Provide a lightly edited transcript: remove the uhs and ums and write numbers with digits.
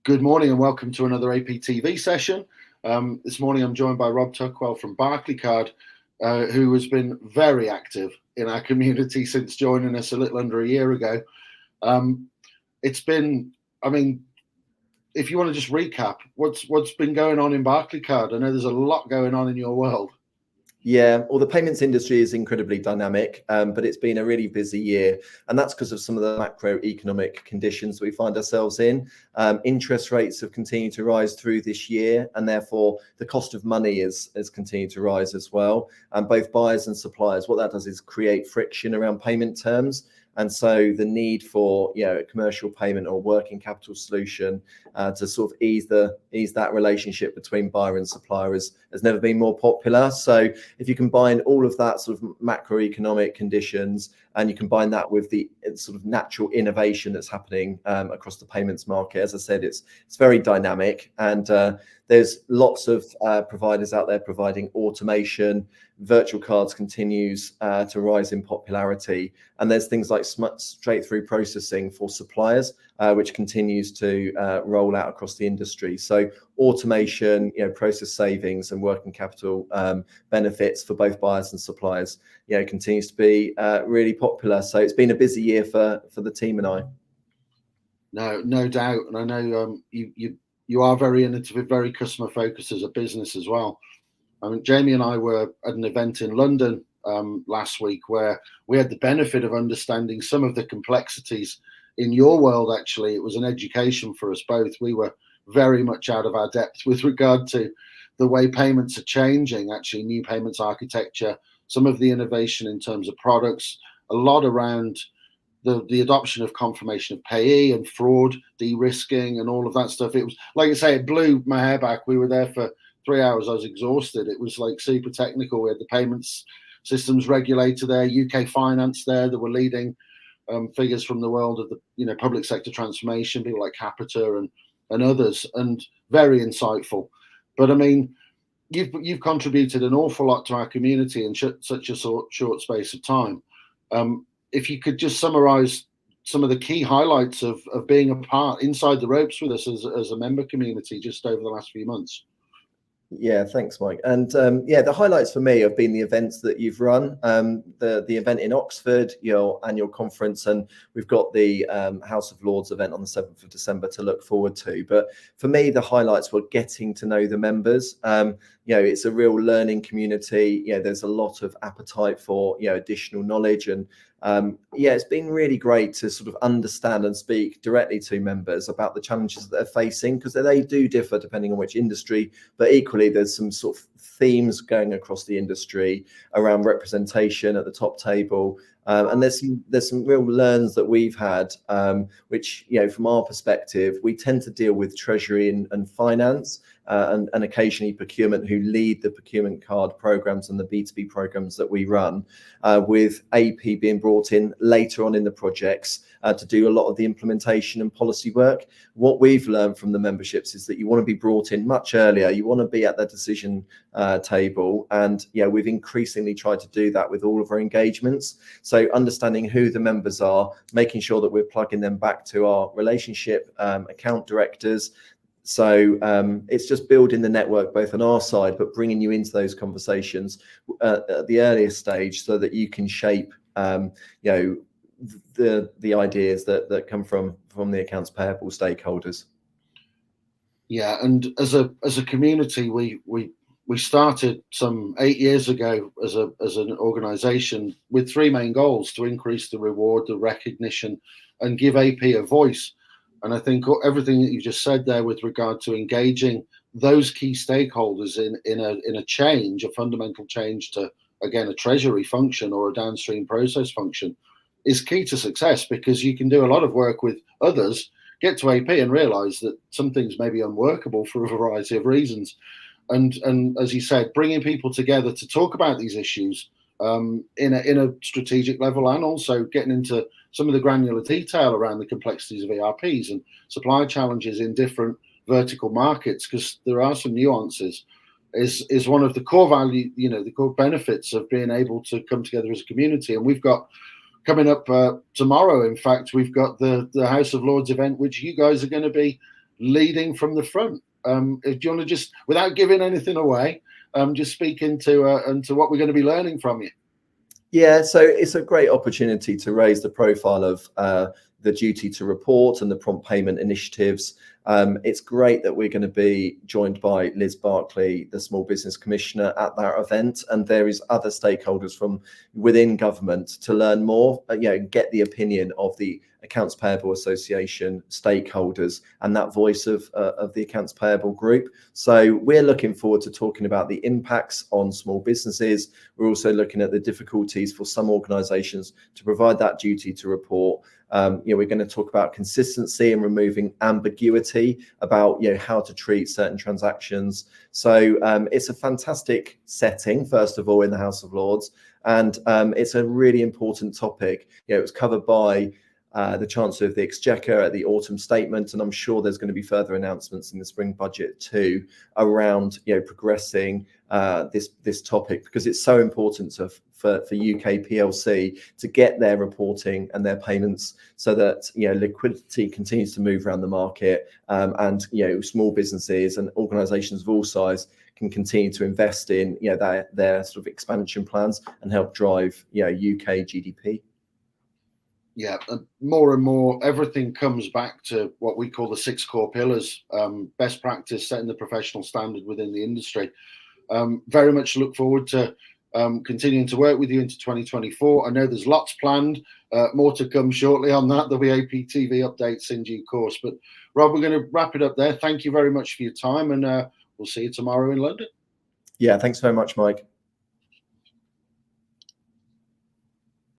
Good morning and welcome to another APTV session. This morning I'm joined by Rob Tuckwell from Barclaycard, who has been very active in our community since joining us a little under a year ago. It's been, if you want to just recap, what's been going on in Barclaycard? I know there's a lot going on in your world. Yeah, well, the payments industry is incredibly dynamic, but it's been a really busy year. And that's because of some of the macroeconomic conditions we find ourselves in. Interest rates have continued to rise through this year, and therefore the cost of money has continued to rise as well. And both buyers and suppliers, what that does is create friction around payment terms. And so the need for a commercial payment or working capital solution to sort of ease that relationship between buyer and supplier has never been more popular. So if you combine all of that sort of macroeconomic conditions and you combine that with the sort of natural innovation that's happening across the payments market, as I said, it's very dynamic, and there's lots of providers out there providing automation. Virtual cards continues to rise in popularity, and there's things like straight-through processing for suppliers, which continues to roll out across the industry. So automation, process savings, and working capital benefits for both buyers and suppliers, continues to be really popular. So it's been a busy year for the team and I. No doubt, and I know you are very innovative, very customer focused as a business as well. I mean, Jamie and I were at an event in London last week where we had the benefit of understanding some of the complexities in your world. Actually, it was an education for us both. We were very much out of our depth with regard to the way payments are changing, actually new payments architecture, some of the innovation in terms of products, a lot around the adoption of confirmation of payee and fraud, de-risking and all of that stuff. It was, like I say, it blew my hair back. We were there for 3 hours. I was exhausted. It was like super technical. We had the payments systems regulator there, UK finance there. There were leading figures from the world of the public sector transformation, people like Capita and others, and very insightful. But I mean, you've contributed an awful lot to our community in such a short space of time. If you could just summarize some of the key highlights of being a part inside the ropes with us as a member community just over the last few months. Yeah, thanks, Mike. And the highlights for me have been the events that you've run, the event in Oxford, your annual conference, and we've got the House of Lords event on the 7th of December to look forward to. But for me, the highlights were getting to know the members. It's a real learning community. There's a lot of appetite for additional knowledge, and it's been really great to sort of understand and speak directly to members about the challenges that they're facing, because they do differ depending on which industry, but equally there's some sort of themes going across the industry around representation at the top table. And there's some real learns that we've had, which, from our perspective, we tend to deal with treasury and finance and occasionally procurement, who lead the procurement card programs and the B2B programs that we run, with AP being brought in later on in the projects to do a lot of the implementation and policy work. What we've learned from the memberships is that you want to be brought in much earlier. You want to be at the decision table. And we've increasingly tried to do that with all of our engagements. So understanding who the members are, making sure that we're plugging them back to our relationship account directors. So it's just building the network both on our side, but bringing you into those conversations at the earliest stage so that you can shape the ideas that come from the accounts payable stakeholders. Yeah, and as a community, we started some 8 years ago as an organisation with three main goals: to increase the reward, the recognition, and give AP a voice. And I think everything that you just said there with regard to engaging those key stakeholders in a change, a fundamental change to, again, a treasury function or a downstream process function, is key to success, because you can do a lot of work with others, get to AP and realize that some things may be unworkable for a variety of reasons. And as you said, bringing people together to talk about these issues in a strategic level, and also getting into some of the granular detail around the complexities of ERPs and supply challenges in different vertical markets, because there are some nuances, is one of the core value, the core benefits of being able to come together as a community. And we've got coming up tomorrow, in fact, we've got the House of Lords event, which you guys are going to be leading from the front. If you want to just, without giving anything away, just speak into what we're going to be learning from you. Yeah, so it's a great opportunity to raise the profile of the duty to report and the prompt payment initiatives. It's great that we're going to be joined by Liz Barclay, the Small Business Commissioner, at that event, and there is other stakeholders from within government to learn more, get the opinion of the Accounts Payable Association stakeholders and that voice of the Accounts Payable group. So we're looking forward to talking about the impacts on small businesses. We're also looking at the difficulties for some organisations to provide that duty to report. We're going to talk about consistency and removing ambiguity about how to treat certain transactions. So it's a fantastic setting, first of all, in the House of Lords, and it's a really important topic. It was covered by the Chancellor of the Exchequer at the autumn statement, and I'm sure there's going to be further announcements in the spring budget too around progressing this topic, because it's so important for UK PLC to get their reporting and their payments so that liquidity continues to move around the market, and small businesses and organisations of all size can continue to invest in their sort of expansion plans and help drive UK GDP. Yeah, more and more, everything comes back to what we call the 6 core pillars: best practice, setting the professional standard within the industry. Very much look forward to continuing to work with you into 2024. I know there's lots planned, more to come shortly on that. There'll be APTV updates in due course. But Rob, we're going to wrap it up there. Thank you very much for your time, and we'll see you tomorrow in London. Yeah, thanks very much, Mike.